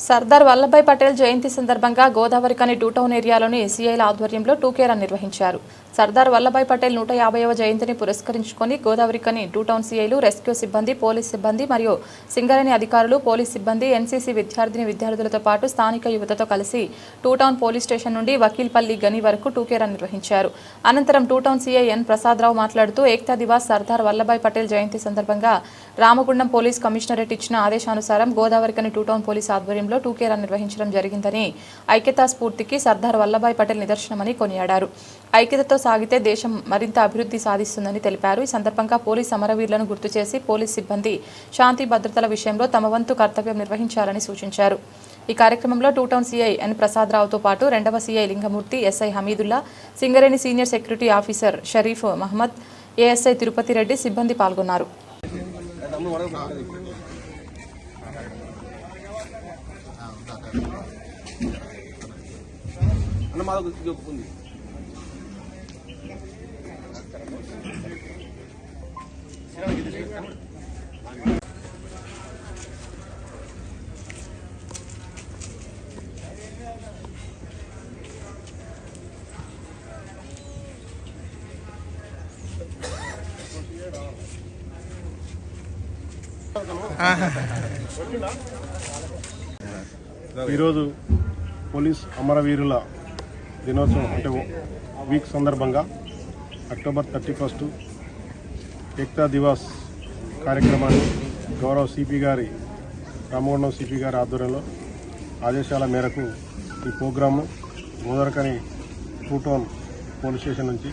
సర్దార్ వల్లభాయ్ పటేల్ జయంతి సందర్భంగా గోదావరి కని two town ఏరియాలోని సీఐల ఆధ్వర్యంలో టూకే రన్ నిర్వహించారు. సర్దార్ వల్లభాయ్ పటేల్ 150వ జయంతిని పురస్కరించుకొని గోదావరి కని టూ టౌన్ సీఐలు, రెస్క్యూ సిబ్బంది, పోలీస్ సిబ్బంది మరియు సింగరేణి అధికారులు, పోలీస్ సిబ్బంది, ఎన్సీసీ విద్యార్థులతో పాటు స్థానిక యువతతో కలిసి టూ టౌన్ పోలీస్ స్టేషన్ నుండి వకీల్పల్లి గని వరకు టూకే రన్ నిర్వహించారు. అనంతరం టూ టౌన్ సీఐ ఎన్ ప్రసాదరావు మాట్లాడుతూ ఏక్తా దివాస్ సర్దార్ వల్లభాయ్ పటేల్ జయంతి సందర్భంగా రామగుండం పోలీస్ కమిషనరేట్ ఇచ్చిన ఆదేశానుసారం గోదావరి కని టూ టౌన్ పోలీస్ ఆధ్వర్యంలో టూకే రన్ నిర్వహించడం జరిగిందని, ఐక్యతా స్ఫూర్తికి సర్దార్ వల్లభాయ్ పటేల్ నిదర్శనమని కొనియాడారు. ఐక్యతతో సాగితే దేశం మరింత అభివృద్ధి సాధిస్తుందని తెలిపారు. ఈ సందర్భంగా పోలీస్ అమరవీరులను గుర్తు చేసి పోలీస్ సిబ్బంది శాంతి భద్రతల విషయంలో తమ వంతు కర్తవ్యం నిర్వహించాలని సూచించారు. ఈ కార్యక్రమంలో టూ టౌన్ సీఐ ఎన్ ప్రసాదరావుతో పాటు 2వ CI Lingamurthy, SI Hamidullah, Singareni senior security officer Sharif Mohammed, ASI Tirupati Reddy సిబ్బంది పాల్గొన్నారు. ఈరోజు పోలీస్ అమరవీరుల దినోత్సవం అంటే వీక్ సందర్భంగా అక్టోబర్ 31 ఏక్తా దివాస్ కార్యక్రమాన్ని గౌరవ సిపి గారి రామగుండం సిపి గారి ఆధ్వర్యంలో ఆదేశాల మేరకు ఈ programme Godavarikhani two town police station నుంచి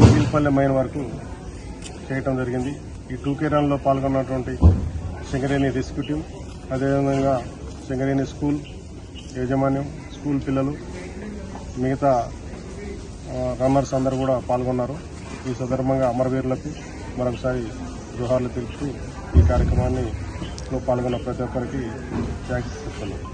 వకీల్పల్లి మైన్ వరకు చేయటం జరిగింది. ఈ టూకే రన్లో పాల్గొన్నటువంటి సింగరేణి రెస్క్యూ టీం, అదేవిధంగా సింగరేణి స్కూల్ యాజమాన్యం, స్కూల్ పిల్లలు, మిగతా రన్నర్స్ అందరూ కూడా పాల్గొన్నారు. ఈ సందర్భంగా అమరవీరులకు మరొకసారి జోహార్లు తెలుపుతూ ఈ కార్యక్రమాన్ని పాల్గొన్న ప్రతి ఒక్కరికి థ్యాంక్స్ చెప్తున్నాను.